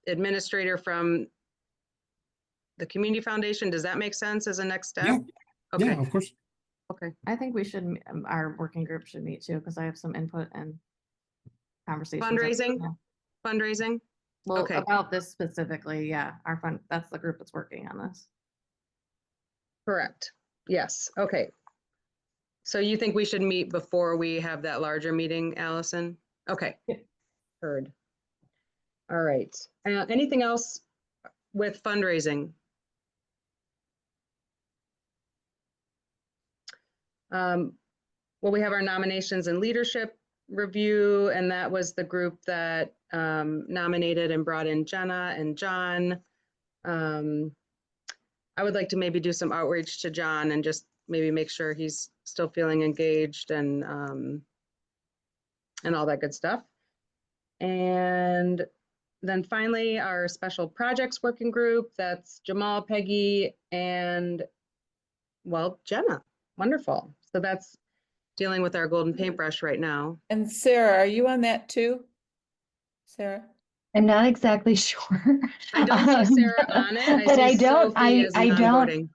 administrator from the Community Foundation, does that make sense as a next step? Yeah. Okay. Yeah, of course. Okay. I think we should, our working group should meet too, because I have some input and conversations. Fundraising? Yeah. Fundraising? Well, Okay. about this specifically, yeah, our fund, that's the group that's working on this. Correct. Yes. Okay. So you think we should meet before we have that larger meeting, Allison? Okay. Yeah. Heard. All right. Anything else with fundraising? Well, we have our nominations and leadership review, and that was the group that nominated and brought in Jenna and John. I would like to maybe do some outreach to John and just maybe make sure he's still feeling engaged and all that good stuff. And then finally, our special projects working group, that's Jamal, Peggy, and well, Jenna. Wonderful. So that's dealing with our golden paintbrush right now. And Sarah, are you on that too? Sarah? I'm not exactly sure. I don't see Sarah on it. But see I don't, Sophie as an I don't, onboarding.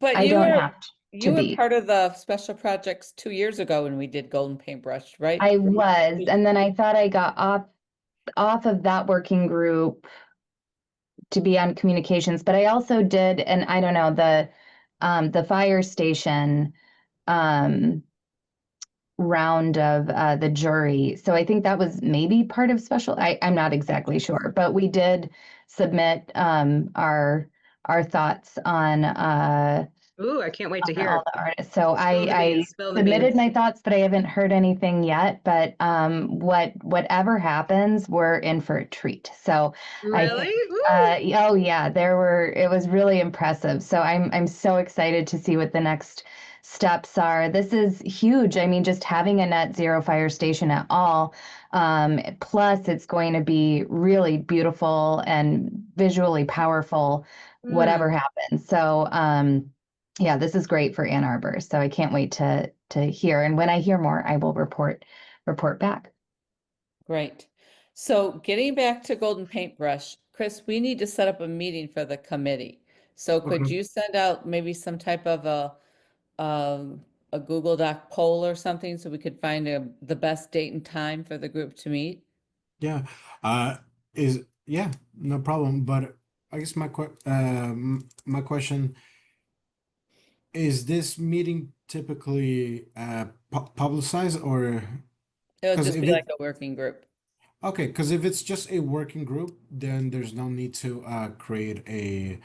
But I you don't were, have you to were be. part of the special projects 2 years ago when we did Golden Paintbrush, right? I was, and then I thought I got off of that working group to be on communications, but I also did, and I don't know, the fire station round of the jury. So I think that was maybe part of special, I'm not exactly sure, but we did submit our thoughts on Ooh, I can't wait to on hear. all the artists. So Spill the I beans, spill the submitted beans. my thoughts, but I haven't heard anything yet. But whatever happens, we're in for a treat. So I Really? think, Ooh. oh yeah, it was really impressive. So I'm so excited to see what the next steps are. This is huge. I mean, just having a net zero fire station at all. Plus it's going to be really beautiful and visually powerful, whatever happens. So yeah, this is great for Ann Arbor. So I can't wait to hear. And when I hear more, I will report back. Great. So getting back to Golden Paintbrush, Chris, we need to set up a meeting for the committee. So could Okay. you send out maybe some type of a Google Doc poll or something so we could find the best date and time for the group to meet? Yeah. Yeah, no problem. But I guess my question, is this meeting typically publicized or It'll 'cause just if be it- like a working group. okay, because if it's just a working group, then there's no need to create a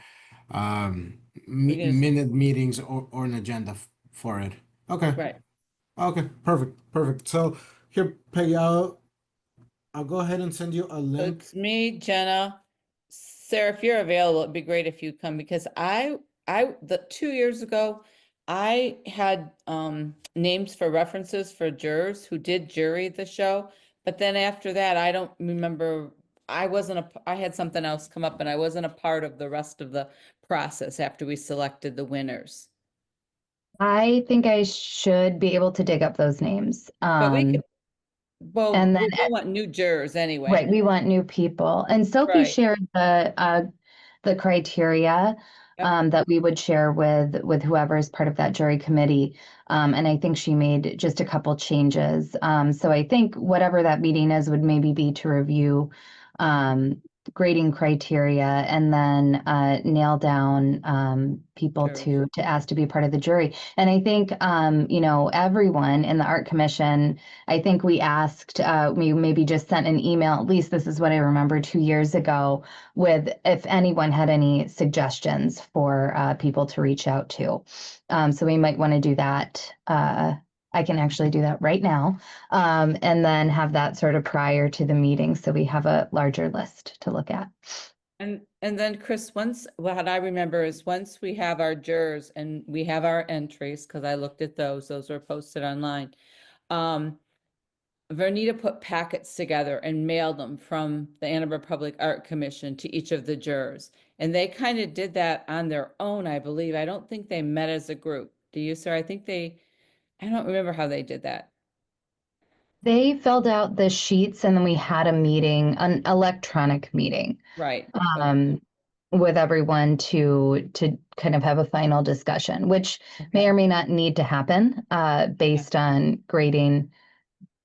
can- minute meetings or an agenda for it. Okay. Right. Okay, perfect. So here, Peggy, I'll go ahead and send you a So link. it's me, Jenna. Sarah, if you're available, it'd be great if you come because the 2 years ago, I had names for references for jurors who did jury the show. But then after that, I don't remember, I had something else come up and I wasn't a part of the rest of the process after we selected the winners. I think I should be able to dig up those names. But we could, well, and we then want new jurors anyway. right, we want new people. And Sophie Right. shared the criteria Yep. that we would share with whoever is part of that jury committee. And I think she made just a couple changes. So I think whatever that meeting is would maybe be to review grading criteria and then nail down people Jurors. to ask to be part of the jury. And I think everyone in the art commission, I think we asked, we maybe just sent an email, at least this is what I remember 2 years ago, with if anyone had any suggestions for people to reach out to. So we might want to do that. I can actually do that right now, and then have that sort of prior to the meeting so we have a larger list to look at. And then Chris, what I remember is once we have our jurors and we have our entries, because I looked at those were posted online. Vernita put packets together and mailed them from the Ann Arbor Public Art Commission to each of the jurors. And they kind of did that on their own, I believe. I don't think they met as a group. Do you, sir? I don't remember how they did that. They filled out the sheets and then we had a meeting, an electronic meeting, Right. with everyone to kind of have a final discussion, which may or may not need to happen, based on grading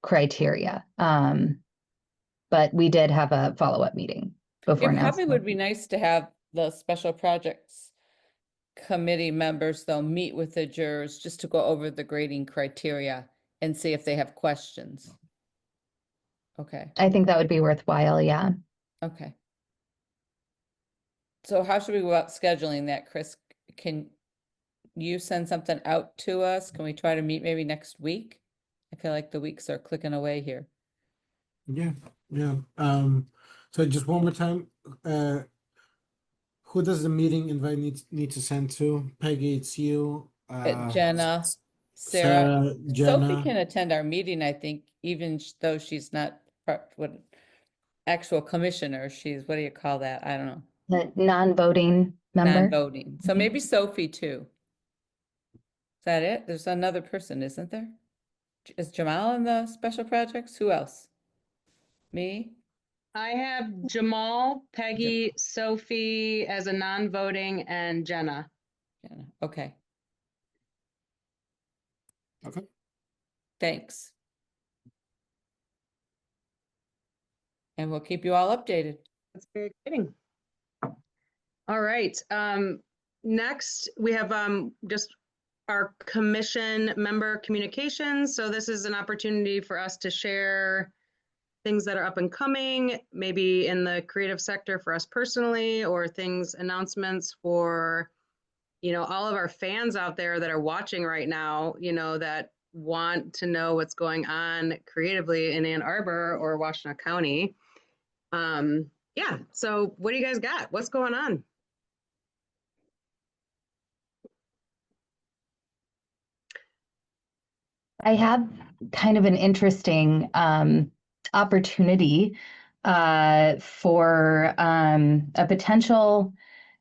criteria. But we did have a follow-up meeting before It now. probably would be nice to have the special projects committee members, though, meet with the jurors just to go over the grading criteria and see if they have questions. Okay, I think that would be worthwhile, yeah. okay. So how should we go about scheduling that, Chris? Can you send something out to us? Can we try to meet maybe next week? I feel like the weeks are clicking away here. Yeah, yeah. So just one more time, who does the meeting invite need to send to? Peggy, it's you. Jenna, Sarah, Sophie Jenna. can attend our meeting, I think, even though she's not what actual commissioner. She's, what do you call that? I don't know. The non-voting member. Non-voting. So maybe Sophie too. Is that it? There's another person, isn't there? Is Jamal in the special projects? Who else? Me? I have Jamal, Peggy, Sophie as a non-voting, and Jenna. Jenna. Okay, Okay. thanks. And we'll keep you all updated. That's very exciting. All right, next we have just our commission member communications. So this is an opportunity for us to share things that are up and coming, maybe in the creative sector for us personally, or announcements for, all of our fans out there that are watching right now, that want to know what's going on creatively in Ann Arbor or Washtenaw County. Yeah, so what do you guys got? What's going on? I have kind of an interesting opportunity for a potential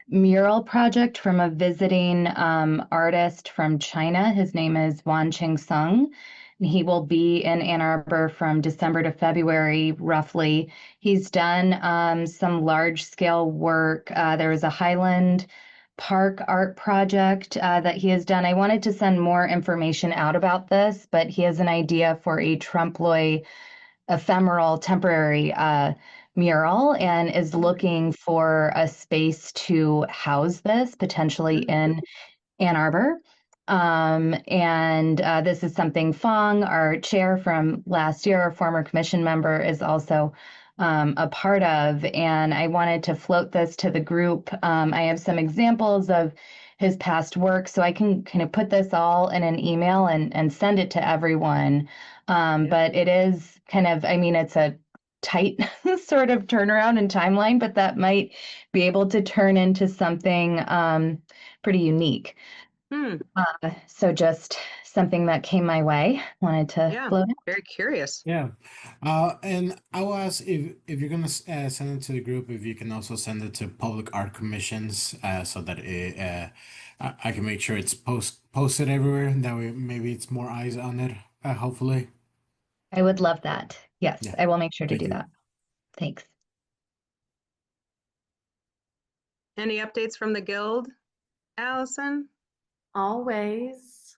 mural project from a visiting artist from China. His name is Wanqing Sung. He will be in Ann Arbor from December to February, roughly. He's done some large-scale work. There was a Highland Park art project that he has done. I wanted to send more information out about this, but he has an idea for a trompe-l'oeil ephemeral temporary mural and is looking for a space to house this, potentially in Ann Arbor. And this is something Fong, our chair from last year, our former commission member, is also a part of. And I wanted to float this to the group. I have some examples of his past work, so I can kind of put this all in an email and send it to everyone. But it is kind of, it's a tight sort of turnaround and timeline, but that might be able to turn into something pretty unique. So just something that came my way, wanted to float it. Very curious. Yeah. And I will ask if you're gonna send it to the group, if you can also send it to public art commissions, so that I can make sure it's posted everywhere. That way, maybe it's more eyes on it. Hopefully. I would love that. Yes, Yeah. I will make sure to Thank do you. that. Thanks. Any updates from the guild, Allison? Always.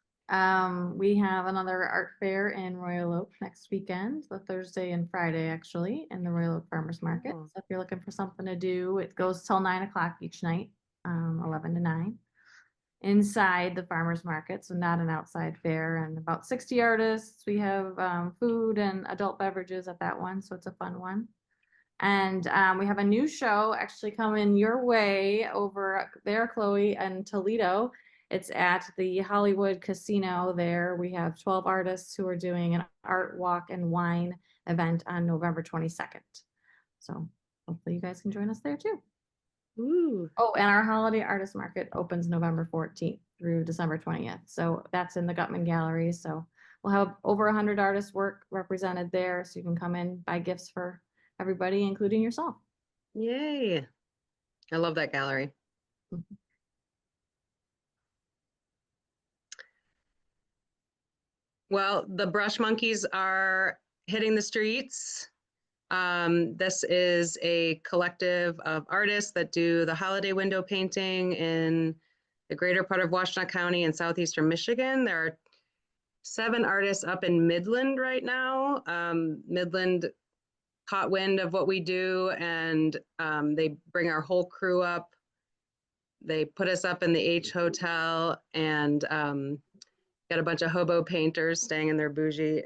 We have another art fair in Royal Oak next weekend, the Thursday and Friday, actually, in the Royal Oak Farmers Market. Oh. So if you're looking for something to do, it goes till 9 o'clock each night, 11 to 9. Inside the farmers market, so not an outside fair, and about 60 artists. We have food and adult beverages at that one, so it's a fun one. And we have a new show actually coming your way over there, Chloe, and Toledo. It's at the Hollywood Casino there. We have 12 artists who are doing an art walk and wine event on November 22nd. So hopefully you guys can join us there too. Ooh, Oh, and our holiday artist market opens November 14th through December 20th. So that's in the Gutman Gallery. So we'll have over 100 artists' work represented there. So you can come in, buy gifts for everybody, including yourself. yay. I love that gallery. Well, the Brush Monkeys are hitting the streets. This is a collective of artists that do the holiday window painting in the greater part of Washtenaw County and southeastern Michigan. There are 7 artists up in Midland right now. Midland caught wind of what we do, and they bring our whole crew up. They put us up in the H Hotel, and got a bunch of hobo painters staying in their bougie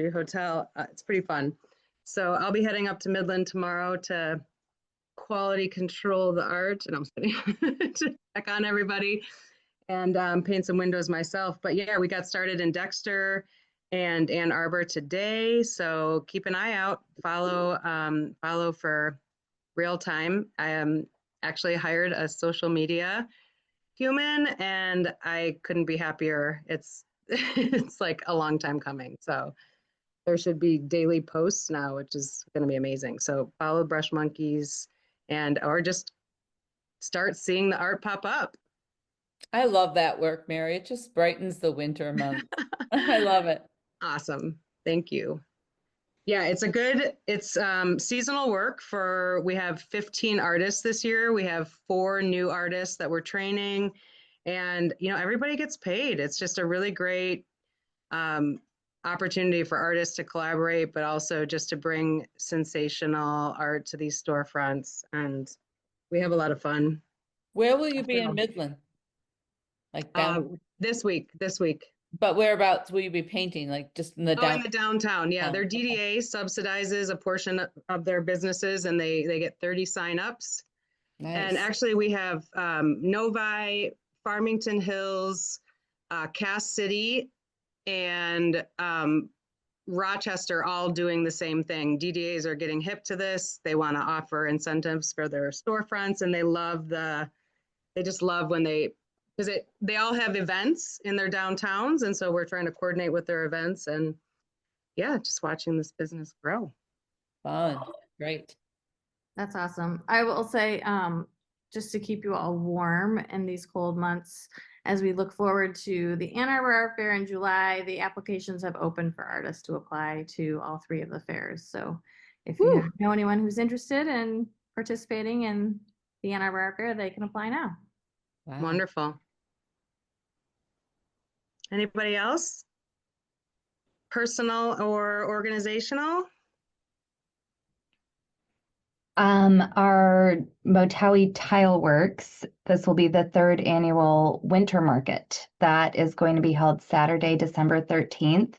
hotel. It's pretty fun. So I'll be heading up to Midland tomorrow to quality control the art, and I'm just kidding, to check on everybody and paint some windows myself. But yeah, we got started in Dexter and Ann Arbor today, so keep an eye out. Follow for real time. I actually hired a social media human, and I couldn't be happier. It's it's like a long time coming. So there should be daily posts now, which is going to be amazing. So follow Brush Monkeys, or just start seeing the art pop up. I love that work, Mary. It just brightens the winter months. I love it. Awesome. Thank you. Yeah, it's seasonal work we have 15 artists this year. We have 4 new artists that we're training, and everybody gets paid. It's just a really great opportunity for artists to collaborate, but also just to bring sensational art to these storefronts. And we have a lot of fun. Where will you be So, in Midland? Like down, this week. but whereabouts will you be painting? Like just in the Oh, in down? the downtown. Yeah, their Okay. DDA subsidizes a portion of their businesses, and they get 30 signups. And Nice. actually, we have Novi, Farmington Hills, Cass City, and Rochester all doing the same thing. DDAs are getting hip to this. They want to offer incentives for their storefronts, and they just love when because they all have events in their downtowns, and so we're trying to coordinate with their events, and yeah, just watching this business grow. Fun. Great. That's awesome. I will say, just to keep you all warm in these cold months, as we look forward to the Ann Arbor Art Fair in July, the applications have opened for artists to apply to all 3 of the fairs. So if you know anyone who's interested in participating in the Ann Arbor Art Fair, they can apply now. Wow. Wonderful. Anybody else? Personal or organizational? Our Motawi Tile Works, this will be the 3rd annual winter market that is going to be held Saturday, December 13th.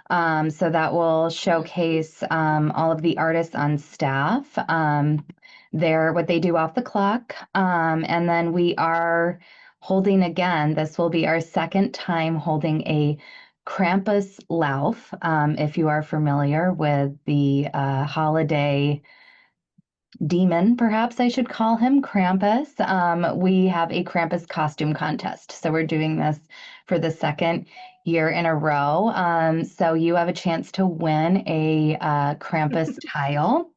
So that will showcase all of the artists on staff, what they do off the clock. And then we are holding again, this will be our 2nd time holding a Krampus Lauf. If you are familiar with the holiday demon, perhaps I should call him, Krampus. We have a Krampus costume contest. So we're doing this for the 2nd year in a row. So you have a chance to win a Krampus tile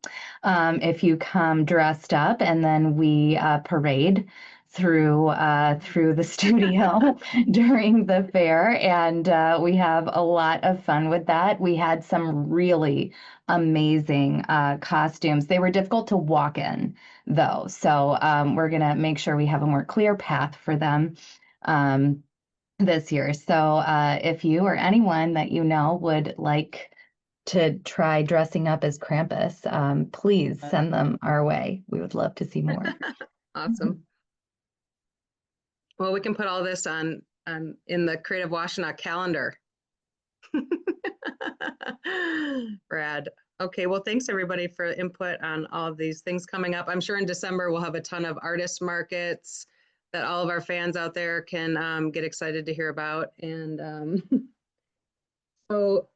if you come dressed up, and then we parade through the studio during the fair, and we have a lot of fun with that. We had some really amazing costumes. They were difficult to walk in, though, so we're gonna make sure we have a more clear path for them this year. So if you or anyone that you know would like to try dressing up as Krampus, please send them our way. We would love to see more. Awesome. Well, we can put all this on in the Creative Washtenaw calendar. Brad. Okay, well, thanks everybody for input on all of these things coming up. I'm sure in December we'll have a ton of artist markets that all of our fans out there can get excited to hear about. And so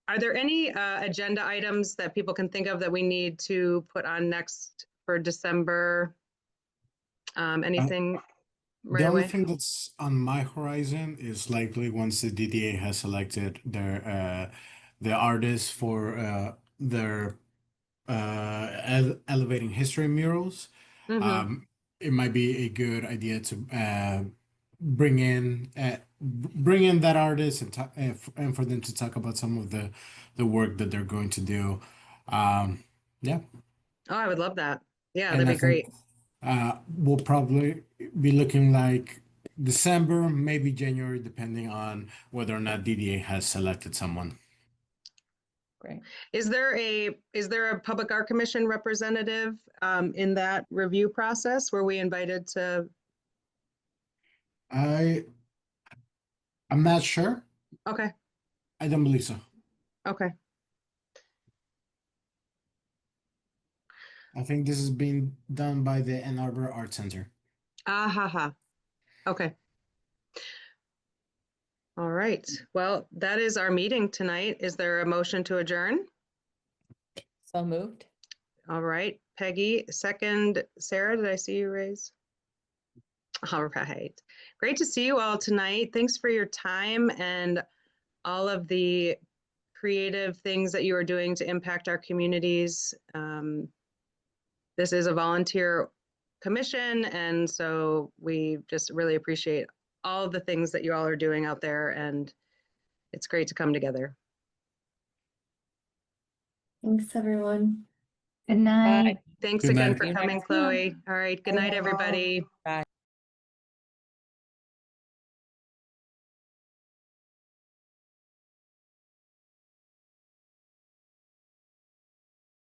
are there any agenda items that people can think of that we need to put on next for December? Anything The right only away? thing that's on my horizon is likely once the DDA has selected the artists for their elevating history murals. Mhm. It might be a good idea to bring in that artist and and for them to talk about some of the work that they're going to do. Yeah, Oh, I would love that. Yeah, and that'd I be great. think we'll probably be looking like December, maybe January, depending on whether or not DDA has selected someone. Great. Is there a Public Art Commission representative in that review process? Were we invited to? I'm not sure. Okay, I don't believe so. okay. I think this is being done by the Ann Arbor Art Center. Ah, ha, ha. Okay. All right. Well, that is our meeting tonight. Is there a motion to adjourn? So moved. All right, Peggy, second. Sarah, did I see you raise? All right. Great to see you all tonight. Thanks for your time and all of the creative things that you are doing to impact our communities. This is a volunteer commission, and so we just really appreciate all of the things that you all are doing out there, and it's great to come together. Thanks, everyone. Good night. Thanks Good again night. for See you coming, next month. Chloe. All right, good night, Bye. everybody. Bye.